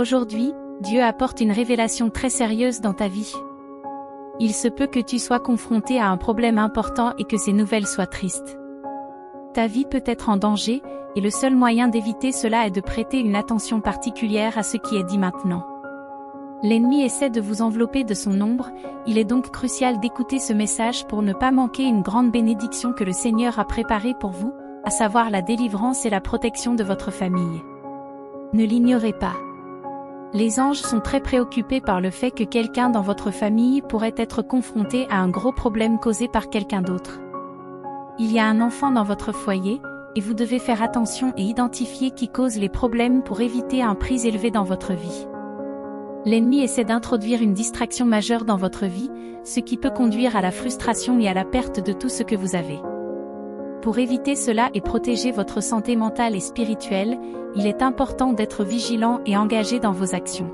Aujourd'hui, Dieu apporte une révélation très sérieuse dans ta vie. Il se peut que tu sois confronté à un problème important et que ces nouvelles soient tristes. Ta vie peut être en danger, et le seul moyen d'éviter cela est de prêter une attention particulière à ce qui est dit maintenant. L'ennemi essaie de vous envelopper de son ombre, il est donc crucial d'écouter ce message pour ne pas manquer une grande bénédiction que le Seigneur a préparée pour vous, à savoir la délivrance et la protection de votre famille. Ne l'ignorez pas. Les anges sont très préoccupés par le fait que quelqu'un dans votre famille pourrait être confronté à un gros problème causé par quelqu'un d'autre. Il y a un enfant dans votre foyer, et vous devez faire attention et identifier qui cause les problèmes pour éviter un prix élevé dans votre vie. L'ennemi essaie d'introduire une distraction majeure dans votre vie, ce qui peut conduire à la frustration et à la perte de tout ce que vous avez. Pour éviter cela et protéger votre santé mentale et spirituelle, il est important d'être vigilant et engagé dans vos actions.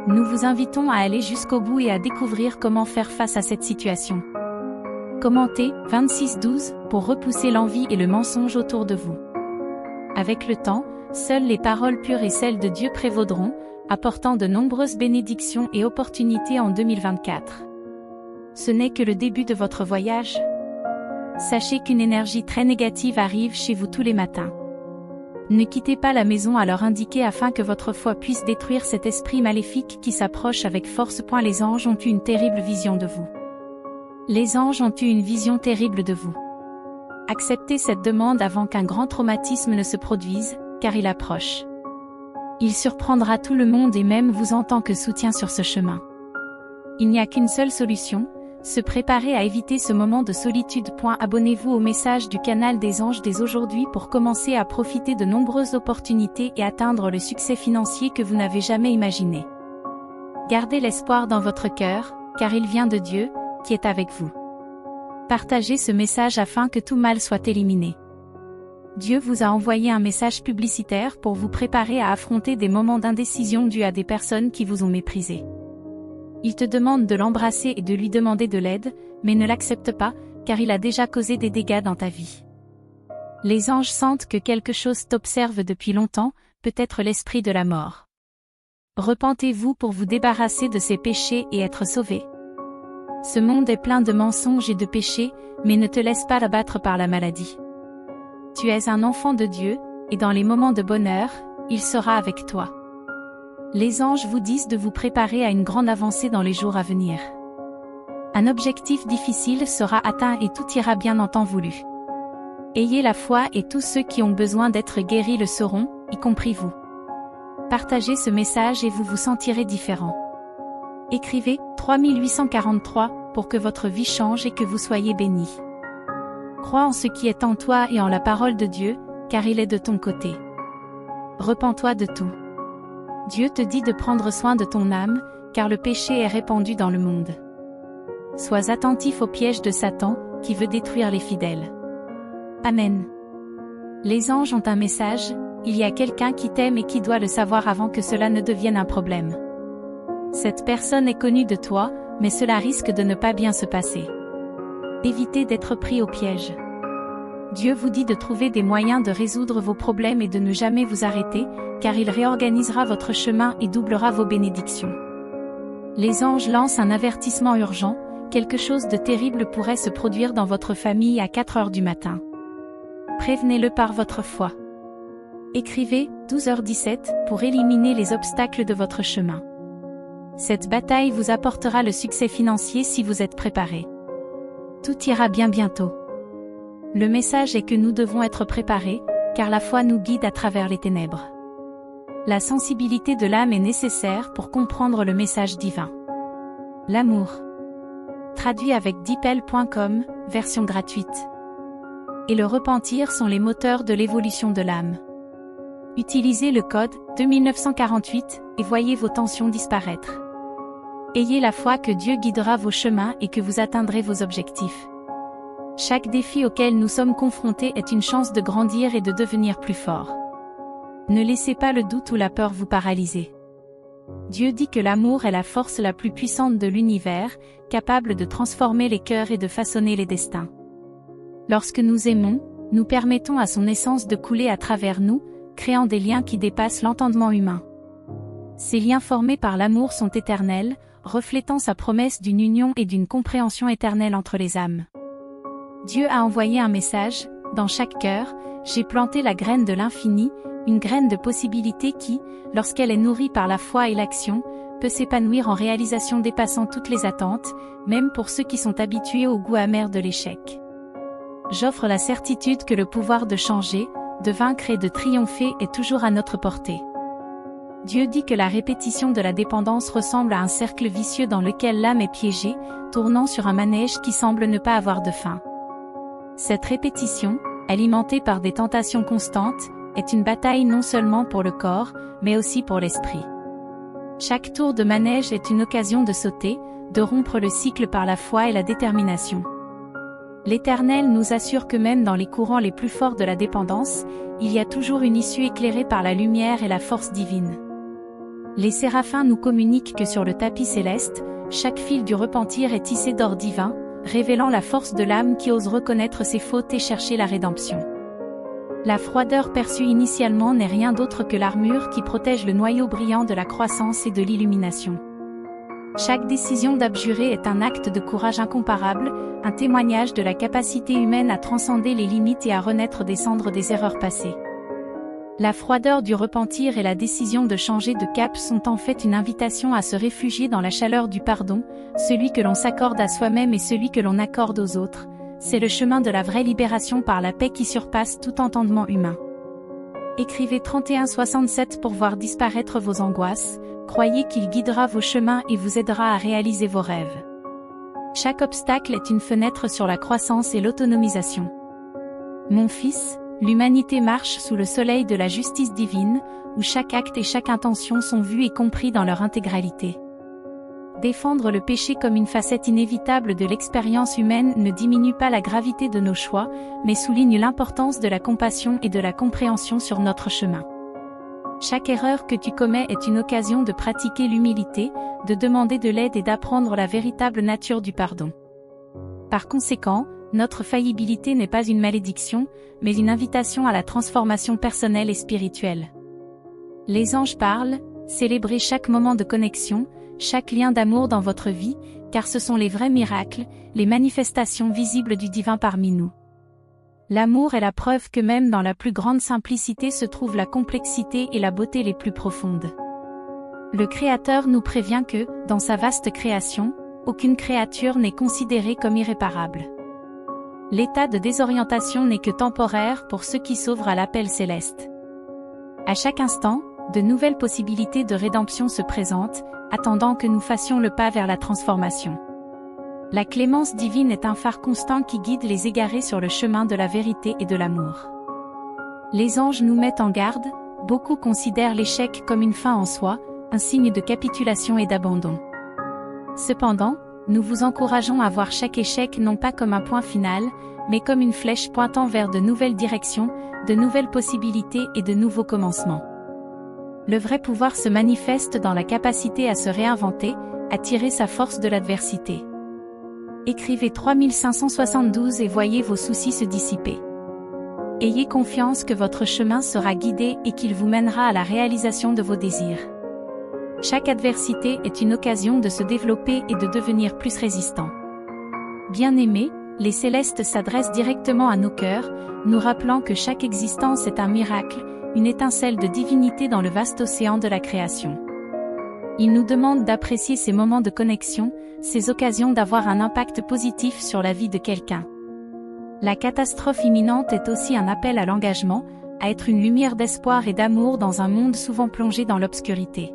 Nous vous invitons à aller jusqu'au bout et à découvrir comment faire face à cette situation. Commentez 26:12 pour repousser l'envie et le mensonge autour de vous. Avec le temps, seules les paroles pures et celles de Dieu prévaudront, apportant de nombreuses bénédictions et opportunités en 2024. Ce n'est que le début de votre voyage. Sachez qu'une énergie très négative arrive chez vous tous les matins. Ne quittez pas la maison à l'heure indiquée afin que votre foi puisse détruire cet esprit maléfique qui s'approche avec force. Les anges ont eu une terrible vision de vous. Les anges ont eu une vision terrible de vous. Acceptez cette demande avant qu'un grand traumatisme ne se produise, car il approche. Il surprendra tout le monde et même vous en tant que soutien sur ce chemin. Il n'y a qu'une seule solution, se préparer à éviter ce moment de solitude. Abonnez-vous au message du canal des anges dès aujourd'hui pour commencer à profiter de nombreuses opportunités et atteindre le succès financier que vous n'avez jamais imaginé. Gardez l'espoir dans votre cœur, car il vient de Dieu, qui est avec vous. Partagez ce message afin que tout mal soit éliminé. Dieu vous a envoyé un message publicitaire pour vous préparer à affronter des moments d'indécision dus à des personnes qui vous ont méprisé. Il te demande de l'embrasser et de lui demander de l'aide, mais ne l'accepte pas, car il a déjà causé des dégâts dans ta vie. Les anges sentent que quelque chose t'observe depuis longtemps, peut-être l'esprit de la mort. Repentez-vous pour vous débarrasser de ces péchés et être sauvés. Ce monde est plein de mensonges et de péchés, mais ne te laisse pas abattre par la maladie. Tu es un enfant de Dieu, et dans les moments de bonheur, il sera avec toi. Les anges vous disent de vous préparer à une grande avancée dans les jours à venir. Un objectif difficile sera atteint et tout ira bien en temps voulu. Ayez la foi et tous ceux qui ont besoin d'être guéris le seront, y compris vous. Partagez ce message et vous vous sentirez différent. Écrivez 3843 pour que votre vie change et que vous soyez bénis. Crois en ce qui est en toi et en la parole de Dieu, car il est de ton côté. Repens-toi de tout. Dieu te dit de prendre soin de ton âme, car le péché est répandu dans le monde. Sois attentif au piège de Satan, qui veut détruire les fidèles. Amen. Les anges ont un message, il y a quelqu'un qui t'aime et qui doit le savoir avant que cela ne devienne un problème. Cette personne est connue de toi, mais cela risque de ne pas bien se passer. Évitez d'être pris au piège. Dieu vous dit de trouver des moyens de résoudre vos problèmes et de ne jamais vous arrêter, car il réorganisera votre chemin et doublera vos bénédictions. Les anges lancent un avertissement urgent, quelque chose de terrible pourrait se produire dans votre famille à 4 heures du matin. Prévenez-le par votre foi. Écrivez 12h17 pour éliminer les obstacles de votre chemin. Cette bataille vous apportera le succès financier si vous êtes préparé. Tout ira bien bientôt. Le message est que nous devons être préparés, car la foi nous guide à travers les ténèbres. La sensibilité de l'âme est nécessaire pour comprendre le message divin. L'amour. Traduit avec deepl.com, version gratuite. Et le repentir sont les moteurs de l'évolution de l'âme. Utilisez le code 2948 et voyez vos tensions disparaître. Ayez la foi que Dieu guidera vos chemins et que vous atteindrez vos objectifs. Chaque défi auquel nous sommes confrontés est une chance de grandir et de devenir plus fort. Ne laissez pas le doute ou la peur vous paralyser. Dieu dit que l'amour est la force la plus puissante de l'univers, capable de transformer les cœurs et de façonner les destins. Lorsque nous aimons, nous permettons à son essence de couler à travers nous, créant des liens qui dépassent l'entendement humain. Ces liens formés par l'amour sont éternels, reflétant sa promesse d'une union et d'une compréhension éternelle entre les âmes. Dieu a envoyé un message, dans chaque cœur, j'ai planté la graine de l'infini, une graine de possibilité qui, lorsqu'elle est nourrie par la foi et l'action, peut s'épanouir en réalisation dépassant toutes les attentes, même pour ceux qui sont habitués au goût amer de l'échec. J'offre la certitude que le pouvoir de changer, de vaincre et de triompher est toujours à notre portée. Dieu dit que la répétition de la dépendance ressemble à un cercle vicieux dans lequel l'âme est piégée, tournant sur un manège qui semble ne pas avoir de fin. Cette répétition, alimentée par des tentations constantes, est une bataille non seulement pour le corps, mais aussi pour l'esprit. Chaque tour de manège est une occasion de sauter, de rompre le cycle par la foi et la détermination. L'Éternel nous assure que même dans les courants les plus forts de la dépendance, il y a toujours une issue éclairée par la lumière et la force divine. Les séraphins nous communiquent que sur le tapis céleste, chaque fil du repentir est tissé d'or divin, révélant la force de l'âme qui ose reconnaître ses fautes et chercher la rédemption. La froideur perçue initialement n'est rien d'autre que l'armure qui protège le noyau brillant de la croissance et de l'illumination. Chaque décision d'abjurer est un acte de courage incomparable, un témoignage de la capacité humaine à transcender les limites et à renaître des cendres des erreurs passées. La froideur du repentir et la décision de changer de cap sont en fait une invitation à se réfugier dans la chaleur du pardon, celui que l'on s'accorde à soi-même et celui que l'on accorde aux autres. C'est le chemin de la vraie libération par la paix qui surpasse tout entendement humain. Écrivez 3167 pour voir disparaître vos angoisses, croyez qu'il guidera vos chemins et vous aidera à réaliser vos rêves. Chaque obstacle est une fenêtre sur la croissance et l'autonomisation. Mon fils, l'humanité marche sous le soleil de la justice divine, où chaque acte et chaque intention sont vus et compris dans leur intégralité. Défendre le péché comme une facette inévitable de l'expérience humaine ne diminue pas la gravité de nos choix, mais souligne l'importance de la compassion et de la compréhension sur notre chemin. Chaque erreur que tu commets est une occasion de pratiquer l'humilité, de demander de l'aide et d'apprendre la véritable nature du pardon. Par conséquent, notre faillibilité n'est pas une malédiction, mais une invitation à la transformation personnelle et spirituelle. Les anges parlent, célébrez chaque moment de connexion, chaque lien d'amour dans votre vie, car ce sont les vrais miracles, les manifestations visibles du divin parmi nous. L'amour est la preuve que même dans la plus grande simplicité se trouve la complexité et la beauté les plus profondes. Le Créateur nous prévient que, dans sa vaste création, aucune créature n'est considérée comme irréparable. L'état de désorientation n'est que temporaire pour ceux qui s'ouvrent à l'appel céleste. À chaque instant, de nouvelles possibilités de rédemption se présentent, attendant que nous fassions le pas vers la transformation. La clémence divine est un phare constant qui guide les égarés sur le chemin de la vérité et de l'amour. Les anges nous mettent en garde, beaucoup considèrent l'échec comme une fin en soi, un signe de capitulation et d'abandon. Cependant, nous vous encourageons à voir chaque échec non pas comme un point final, mais comme une flèche pointant vers de nouvelles directions, de nouvelles possibilités et de nouveaux commencements. Le vrai pouvoir se manifeste dans la capacité à se réinventer, à tirer sa force de l'adversité. Écrivez 3572 et voyez vos soucis se dissiper. Ayez confiance que votre chemin sera guidé et qu'il vous mènera à la réalisation de vos désirs. Chaque adversité est une occasion de se développer et de devenir plus résistant. Bien-aimés, les célestes s'adressent directement à nos cœurs, nous rappelant que chaque existence est un miracle, une étincelle de divinité dans le vaste océan de la création. Ils nous demandent d'apprécier ces moments de connexion, ces occasions d'avoir un impact positif sur la vie de quelqu'un. La catastrophe imminente est aussi un appel à l'engagement, à être une lumière d'espoir et d'amour dans un monde souvent plongé dans l'obscurité.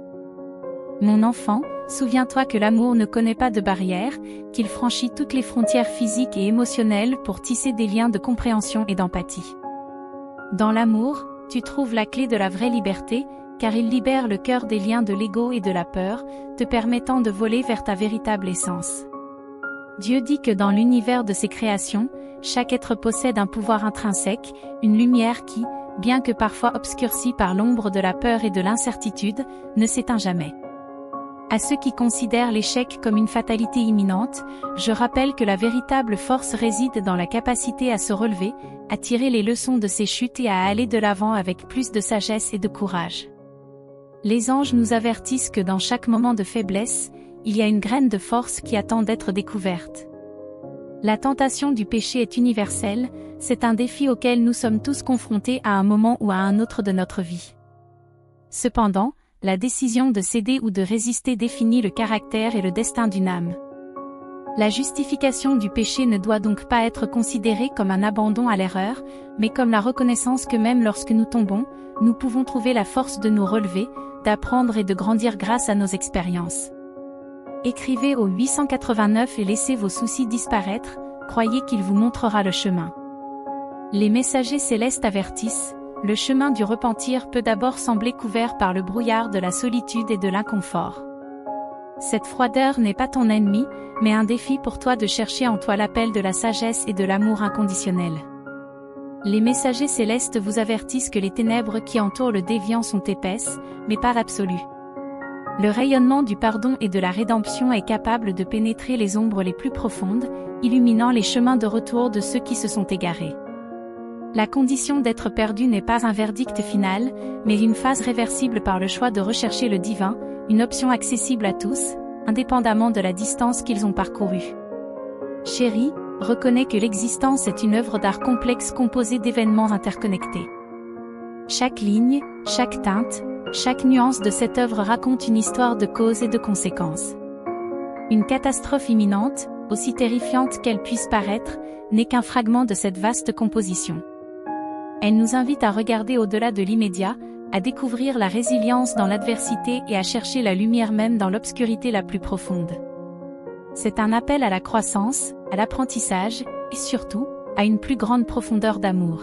Mon enfant, souviens-toi que l'amour ne connaît pas de barrières, qu'il franchit toutes les frontières physiques et émotionnelles pour tisser des liens de compréhension et d'empathie. Dans l'amour, tu trouves la clé de la vraie liberté, car il libère le cœur des liens de l'ego et de la peur, te permettant de voler vers ta véritable essence. Dieu dit que dans l'univers de ses créations, chaque être possède un pouvoir intrinsèque, une lumière qui, bien que parfois obscurcie par l'ombre de la peur et de l'incertitude, ne s'éteint jamais. À ceux qui considèrent l'échec comme une fatalité imminente, je rappelle que la véritable force réside dans la capacité à se relever, à tirer les leçons de ses chutes et à aller de l'avant avec plus de sagesse et de courage. Les anges nous avertissent que dans chaque moment de faiblesse, il y a une graine de force qui attend d'être découverte. La tentation du péché est universelle, c'est un défi auquel nous sommes tous confrontés à un moment ou à un autre de notre vie. Cependant, la décision de céder ou de résister définit le caractère et le destin d'une âme. La justification du péché ne doit donc pas être considérée comme un abandon à l'erreur, mais comme la reconnaissance que même lorsque nous tombons, nous pouvons trouver la force de nous relever, d'apprendre et de grandir grâce à nos expériences. Écrivez au 889 et laissez vos soucis disparaître, croyez qu'il vous montrera le chemin. Les messagers célestes avertissent, le chemin du repentir peut d'abord sembler couvert par le brouillard de la solitude et de l'inconfort. Cette froideur n'est pas ton ennemi, mais un défi pour toi de chercher en toi l'appel de la sagesse et de l'amour inconditionnel. Les messagers célestes vous avertissent que les ténèbres qui entourent le déviant sont épaisses, mais pas absolues. Le rayonnement du pardon et de la rédemption est capable de pénétrer les ombres les plus profondes, illuminant les chemins de retour de ceux qui se sont égarés. La condition d'être perdu n'est pas un verdict final, mais une phase réversible par le choix de rechercher le divin, une option accessible à tous, indépendamment de la distance qu'ils ont parcourue. Chérie, reconnais que l'existence est une œuvre d'art complexe composée d'événements interconnectés. Chaque ligne, chaque teinte, chaque nuance de cette œuvre raconte une histoire de causes et de conséquences. Une catastrophe imminente, aussi terrifiante qu'elle puisse paraître, n'est qu'un fragment de cette vaste composition. Elle nous invite à regarder au-delà de l'immédiat, à découvrir la résilience dans l'adversité et à chercher la lumière même dans l'obscurité la plus profonde. C'est un appel à la croissance, à l'apprentissage, et surtout, à une plus grande profondeur d'amour.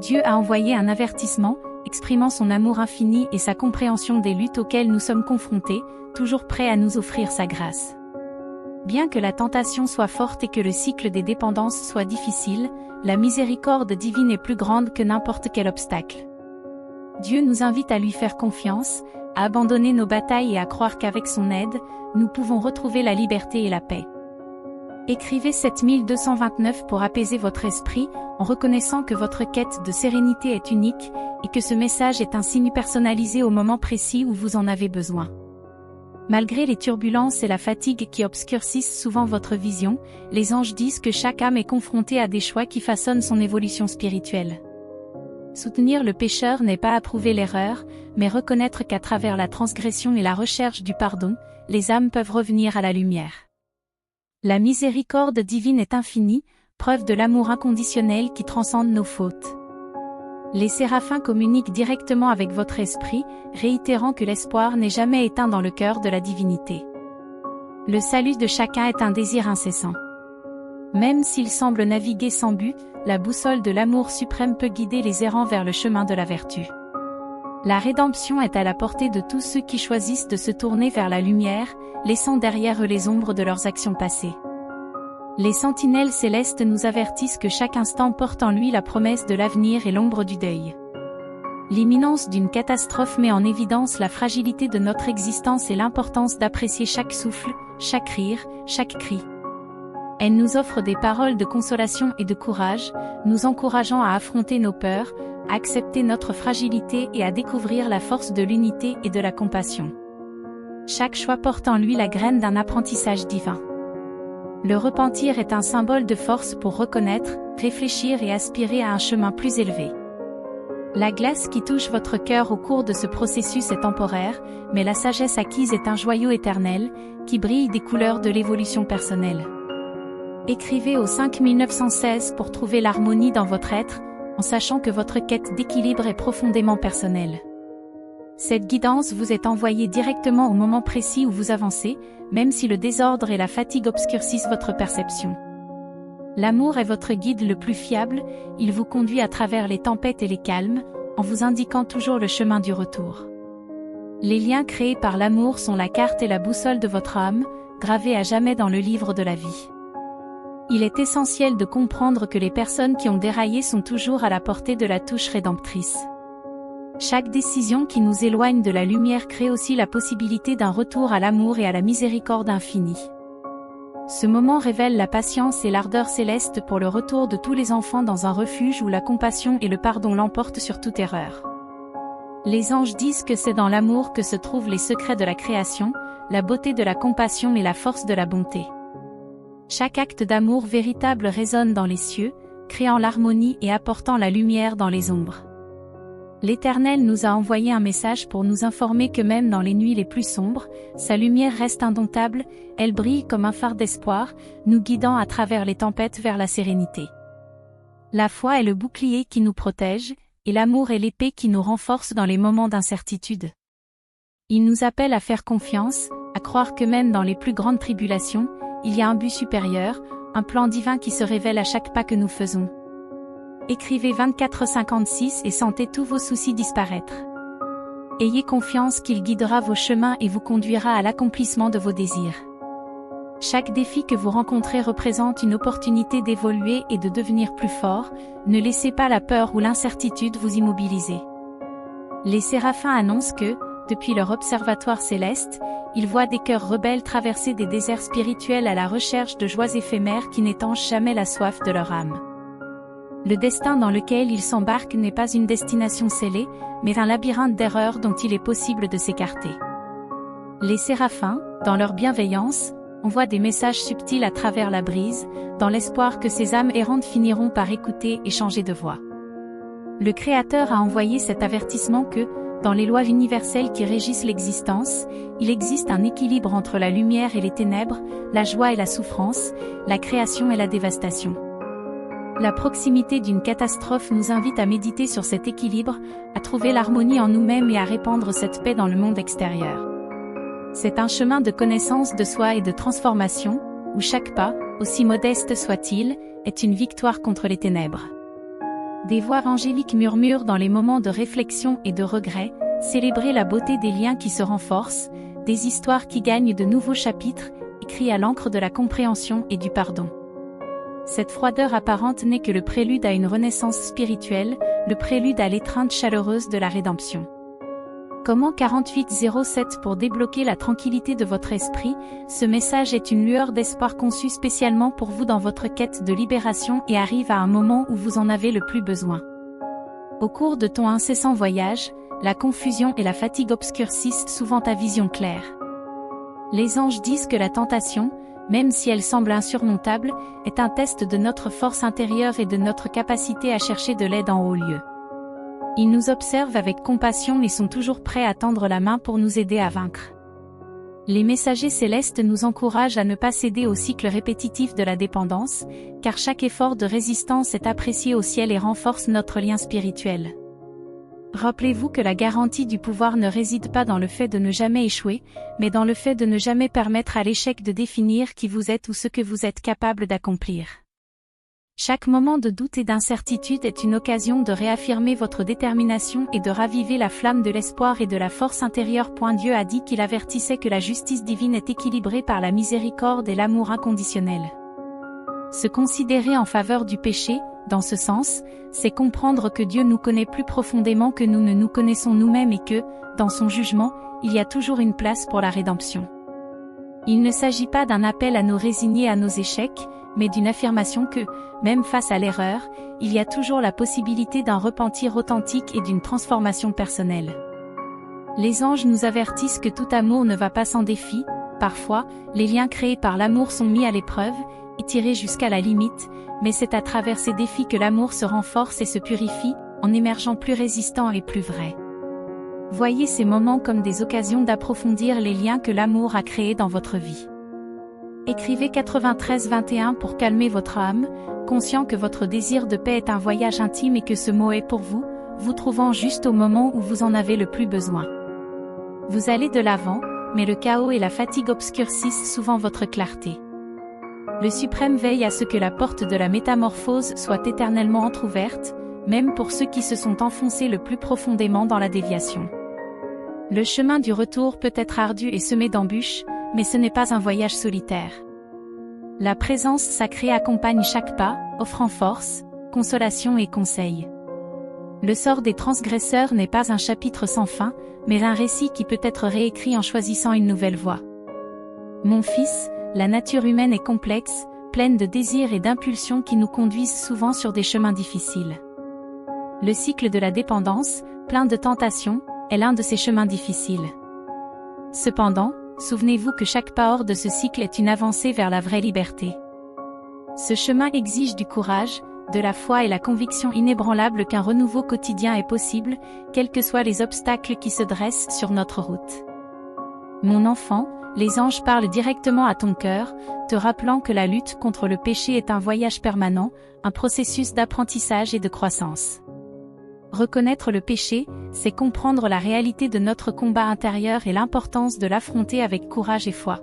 Dieu a envoyé un avertissement, exprimant son amour infini et sa compréhension des luttes auxquelles nous sommes confrontés, toujours prêt à nous offrir sa grâce. Bien que la tentation soit forte et que le cycle des dépendances soit difficile, la miséricorde divine est plus grande que n'importe quel obstacle. Dieu nous invite à lui faire confiance, à abandonner nos batailles et à croire qu'avec son aide, nous pouvons retrouver la liberté et la paix. Écrivez 7229 pour apaiser votre esprit, en reconnaissant que votre quête de sérénité est unique, et que ce message est un signe personnalisé au moment précis où vous en avez besoin. Malgré les turbulences et la fatigue qui obscurcissent souvent votre vision, les anges disent que chaque âme est confrontée à des choix qui façonnent son évolution spirituelle. Soutenir le pécheur n'est pas approuver l'erreur, mais reconnaître qu'à travers la transgression et la recherche du pardon, les âmes peuvent revenir à la lumière. La miséricorde divine est infinie, preuve de l'amour inconditionnel qui transcende nos fautes. Les séraphins communiquent directement avec votre esprit, réitérant que l'espoir n'est jamais éteint dans le cœur de la divinité. Le salut de chacun est un désir incessant. Même s'il semble naviguer sans but, la boussole de l'amour suprême peut guider les errants vers le chemin de la vertu. La rédemption est à la portée de tous ceux qui choisissent de se tourner vers la lumière, laissant derrière eux les ombres de leurs actions passées. Les sentinelles célestes nous avertissent que chaque instant porte en lui la promesse de l'avenir et l'ombre du deuil. L'imminence d'une catastrophe met en évidence la fragilité de notre existence et l'importance d'apprécier chaque souffle, chaque rire, chaque cri. Elle nous offre des paroles de consolation et de courage, nous encourageant à affronter nos peurs, à accepter notre fragilité et à découvrir la force de l'unité et de la compassion. Chaque choix porte en lui la graine d'un apprentissage divin. Le repentir est un symbole de force pour reconnaître, réfléchir et aspirer à un chemin plus élevé. La glace qui touche votre cœur au cours de ce processus est temporaire, mais la sagesse acquise est un joyau éternel, qui brille des couleurs de l'évolution personnelle. Écrivez au 5916 pour trouver l'harmonie dans votre être, en sachant que votre quête d'équilibre est profondément personnelle. Cette guidance vous est envoyée directement au moment précis où vous avancez, même si le désordre et la fatigue obscurcissent votre perception. L'amour est votre guide le plus fiable, il vous conduit à travers les tempêtes et les calmes, en vous indiquant toujours le chemin du retour. Les liens créés par l'amour sont la carte et la boussole de votre âme, gravés à jamais dans le livre de la vie. Il est essentiel de comprendre que les personnes qui ont déraillé sont toujours à la portée de la touche rédemptrice. Chaque décision qui nous éloigne de la lumière crée aussi la possibilité d'un retour à l'amour et à la miséricorde infinie. Ce moment révèle la patience et l'ardeur céleste pour le retour de tous les enfants dans un refuge où la compassion et le pardon l'emportent sur toute erreur. Les anges disent que c'est dans l'amour que se trouvent les secrets de la création, la beauté de la compassion et la force de la bonté. Chaque acte d'amour véritable résonne dans les cieux, créant l'harmonie et apportant la lumière dans les ombres. L'Éternel nous a envoyé un message pour nous informer que même dans les nuits les plus sombres, sa lumière reste indomptable, elle brille comme un phare d'espoir, nous guidant à travers les tempêtes vers la sérénité. La foi est le bouclier qui nous protège, et l'amour est l'épée qui nous renforce dans les moments d'incertitude. Il nous appelle à faire confiance, à croire que même dans les plus grandes tribulations, il y a un but supérieur, un plan divin qui se révèle à chaque pas que nous faisons. Écrivez 24-56 et sentez tous vos soucis disparaître. Ayez confiance qu'il guidera vos chemins et vous conduira à l'accomplissement de vos désirs. Chaque défi que vous rencontrez représente une opportunité d'évoluer et de devenir plus fort, ne laissez pas la peur ou l'incertitude vous immobiliser. Les séraphins annoncent que, depuis leur observatoire céleste, ils voient des cœurs rebelles traverser des déserts spirituels à la recherche de joies éphémères qui n'étanchent jamais la soif de leur âme. Le destin dans lequel ils s'embarquent n'est pas une destination scellée, mais un labyrinthe d'erreurs dont il est possible de s'écarter. Les séraphins, dans leur bienveillance, envoient des messages subtils à travers la brise, dans l'espoir que ces âmes errantes finiront par écouter et changer de voie. Le Créateur a envoyé cet avertissement que, dans les lois universelles qui régissent l'existence, il existe un équilibre entre la lumière et les ténèbres, la joie et la souffrance, la création et la dévastation. La proximité d'une catastrophe nous invite à méditer sur cet équilibre, à trouver l'harmonie en nous-mêmes et à répandre cette paix dans le monde extérieur. C'est un chemin de connaissance de soi et de transformation, où chaque pas, aussi modeste soit-il, est une victoire contre les ténèbres. Des voix angéliques murmurent dans les moments de réflexion et de regret, célébrer la beauté des liens qui se renforcent, des histoires qui gagnent de nouveaux chapitres, écrits à l'encre de la compréhension et du pardon. Cette froideur apparente n'est que le prélude à une renaissance spirituelle, le prélude à l'étreinte chaleureuse de la rédemption. Comment 4807 pour débloquer la tranquillité de votre esprit, ce message est une lueur d'espoir conçue spécialement pour vous dans votre quête de libération et arrive à un moment où vous en avez le plus besoin. Au cours de ton incessant voyage, la confusion et la fatigue obscurcissent souvent ta vision claire. Les anges disent que la tentation, même si elle semble insurmontable, est un test de notre force intérieure et de notre capacité à chercher de l'aide en haut lieu. Ils nous observent avec compassion et sont toujours prêts à tendre la main pour nous aider à vaincre. Les messagers célestes nous encouragent à ne pas céder au cycle répétitif de la dépendance, car chaque effort de résistance est apprécié au ciel et renforce notre lien spirituel. Rappelez-vous que la garantie du pouvoir ne réside pas dans le fait de ne jamais échouer, mais dans le fait de ne jamais permettre à l'échec de définir qui vous êtes ou ce que vous êtes capable d'accomplir. Chaque moment de doute et d'incertitude est une occasion de réaffirmer votre détermination et de raviver la flamme de l'espoir et de la force intérieure. Dieu a dit qu'il avertissait que la justice divine est équilibrée par la miséricorde et l'amour inconditionnel. Se considérer en faveur du péché, dans ce sens, c'est comprendre que Dieu nous connaît plus profondément que nous ne nous connaissons nous-mêmes et que, dans son jugement, il y a toujours une place pour la rédemption. Il ne s'agit pas d'un appel à nous résigner à nos échecs, mais d'une affirmation que, même face à l'erreur, il y a toujours la possibilité d'un repentir authentique et d'une transformation personnelle. Les anges nous avertissent que tout amour ne va pas sans défi, parfois, les liens créés par l'amour sont mis à l'épreuve, étirés jusqu'à la limite, mais c'est à travers ces défis que l'amour se renforce et se purifie, en émergeant plus résistant et plus vrai. Voyez ces moments comme des occasions d'approfondir les liens que l'amour a créés dans votre vie. Écrivez 93-21 pour calmer votre âme, conscient que votre désir de paix est un voyage intime et que ce mot est pour vous, vous trouvant juste au moment où vous en avez le plus besoin. Vous allez de l'avant, mais le chaos et la fatigue obscurcissent souvent votre clarté. Le Suprême veille à ce que la porte de la métamorphose soit éternellement entr'ouverte, même pour ceux qui se sont enfoncés le plus profondément dans la déviation. Le chemin du retour peut être ardu et semé d'embûches, mais ce n'est pas un voyage solitaire. La présence sacrée accompagne chaque pas, offrant force, consolation et conseil. Le sort des transgresseurs n'est pas un chapitre sans fin, mais un récit qui peut être réécrit en choisissant une nouvelle voie. Mon fils, la nature humaine est complexe, pleine de désirs et d'impulsions qui nous conduisent souvent sur des chemins difficiles. Le cycle de la dépendance, plein de tentations, est l'un de ces chemins difficiles. Cependant, souvenez-vous que chaque pas hors de ce cycle est une avancée vers la vraie liberté. Ce chemin exige du courage, de la foi et la conviction inébranlable qu'un renouveau quotidien est possible, quels que soient les obstacles qui se dressent sur notre route. Mon enfant, les anges parlent directement à ton cœur, te rappelant que la lutte contre le péché est un voyage permanent, un processus d'apprentissage et de croissance. Reconnaître le péché, c'est comprendre la réalité de notre combat intérieur et l'importance de l'affronter avec courage et foi.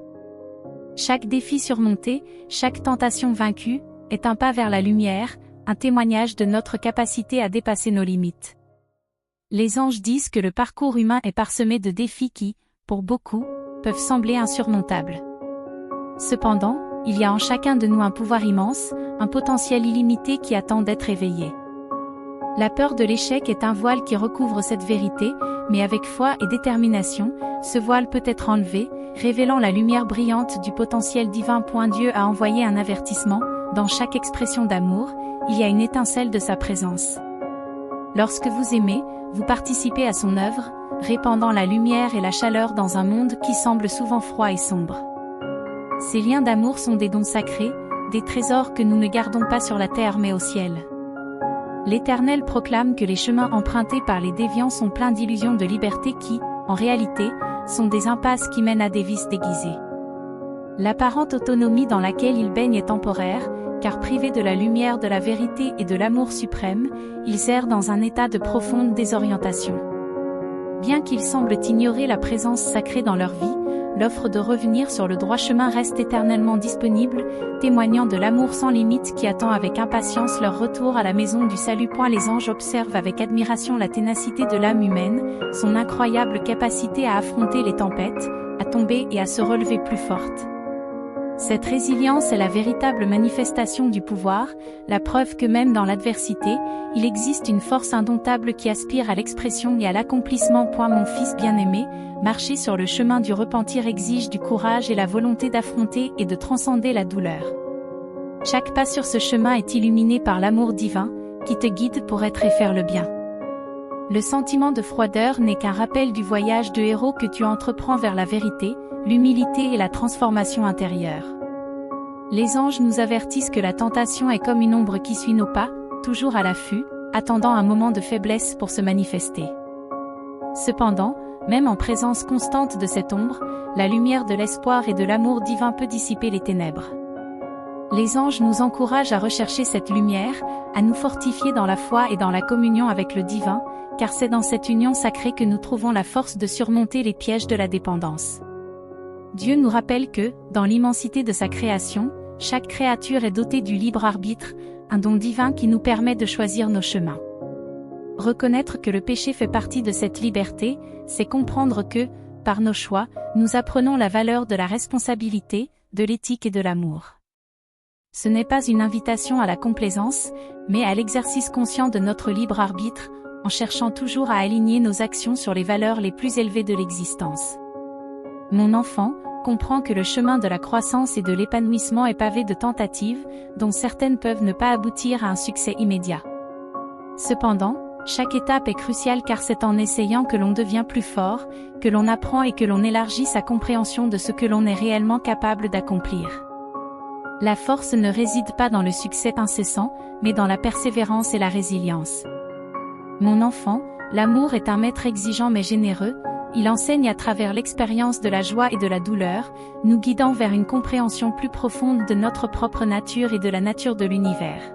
Chaque défi surmonté, chaque tentation vaincue, est un pas vers la lumière, un témoignage de notre capacité à dépasser nos limites. Les anges disent que le parcours humain est parsemé de défis qui, pour beaucoup, peuvent sembler insurmontables. Cependant, il y a en chacun de nous un pouvoir immense, un potentiel illimité qui attend d'être éveillé. La peur de l'échec est un voile qui recouvre cette vérité, mais avec foi et détermination, ce voile peut être enlevé, révélant la lumière brillante du potentiel divin. Dieu a envoyé un avertissement, dans chaque expression d'amour, il y a une étincelle de sa présence. Lorsque vous aimez, vous participez à son œuvre, répandant la lumière et la chaleur dans un monde qui semble souvent froid et sombre. Ces liens d'amour sont des dons sacrés, des trésors que nous ne gardons pas sur la terre mais au ciel. L'Éternel proclame que les chemins empruntés par les déviants sont pleins d'illusions de liberté qui, en réalité, sont des impasses qui mènent à des vices déguisés. L'apparente autonomie dans laquelle ils baignent est temporaire, car privés de la lumière de la vérité et de l'amour suprême, ils errent dans un état de profonde désorientation. Bien qu'ils semblent ignorer la présence sacrée dans leur vie, l'offre de revenir sur le droit chemin reste éternellement disponible, témoignant de l'amour sans limite qui attend avec impatience leur retour à la maison du salut. Les anges observent avec admiration la ténacité de l'âme humaine, son incroyable capacité à affronter les tempêtes, à tomber et à se relever plus forte. Cette résilience est la véritable manifestation du pouvoir, la preuve que même dans l'adversité, il existe une force indomptable qui aspire à l'expression et à l'accomplissement. Mon fils bien-aimé, marcher sur le chemin du repentir exige du courage et la volonté d'affronter et de transcender la douleur. Chaque pas sur ce chemin est illuminé par l'amour divin, qui te guide pour être et faire le bien. Le sentiment de froideur n'est qu'un rappel du voyage de héros que tu entreprends vers la vérité, l'humilité et la transformation intérieure. Les anges nous avertissent que la tentation est comme une ombre qui suit nos pas, toujours à l'affût, attendant un moment de faiblesse pour se manifester. Cependant, même en présence constante de cette ombre, la lumière de l'espoir et de l'amour divin peut dissiper les ténèbres. Les anges nous encouragent à rechercher cette lumière, à nous fortifier dans la foi et dans la communion avec le divin, car c'est dans cette union sacrée que nous trouvons la force de surmonter les pièges de la dépendance. Dieu nous rappelle que, dans l'immensité de sa création, chaque créature est dotée du libre arbitre, un don divin qui nous permet de choisir nos chemins. Reconnaître que le péché fait partie de cette liberté, c'est comprendre que, par nos choix, nous apprenons la valeur de la responsabilité, de l'éthique et de l'amour. Ce n'est pas une invitation à la complaisance, mais à l'exercice conscient de notre libre arbitre, en cherchant toujours à aligner nos actions sur les valeurs les plus élevées de l'existence. Mon enfant, comprends que le chemin de la croissance et de l'épanouissement est pavé de tentatives, dont certaines peuvent ne pas aboutir à un succès immédiat. Cependant, chaque étape est cruciale car c'est en essayant que l'on devient plus fort, que l'on apprend et que l'on élargit sa compréhension de ce que l'on est réellement capable d'accomplir. La force ne réside pas dans le succès incessant, mais dans la persévérance et la résilience. Mon enfant, l'amour est un maître exigeant mais généreux, il enseigne à travers l'expérience de la joie et de la douleur, nous guidant vers une compréhension plus profonde de notre propre nature et de la nature de l'univers.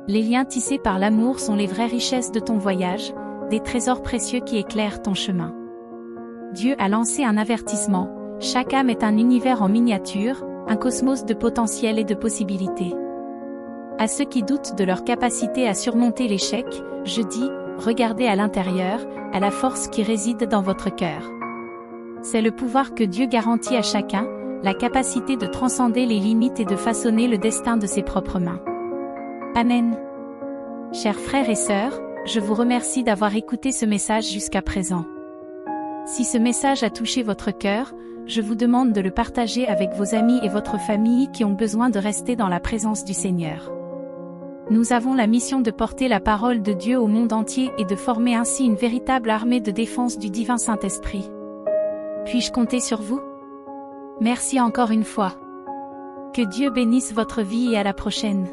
Les liens tissés par l'amour sont les vraies richesses de ton voyage, des trésors précieux qui éclairent ton chemin. Dieu a lancé un avertissement, chaque âme est un univers en miniature, un cosmos de potentiel et de possibilités. À ceux qui doutent de leur capacité à surmonter l'échec, je dis, regardez à l'intérieur, à la force qui réside dans votre cœur. C'est le pouvoir que Dieu garantit à chacun, la capacité de transcender les limites et de façonner le destin de ses propres mains. Amen. Chers frères et sœurs, je vous remercie d'avoir écouté ce message jusqu'à présent. Si ce message a touché votre cœur, je vous demande de le partager avec vos amis et votre famille qui ont besoin de rester dans la présence du Seigneur. Nous avons la mission de porter la parole de Dieu au monde entier et de former ainsi une véritable armée de défense du divin Saint-Esprit. Puis-je compter sur vous? Merci encore une fois. Que Dieu bénisse votre vie et à la prochaine.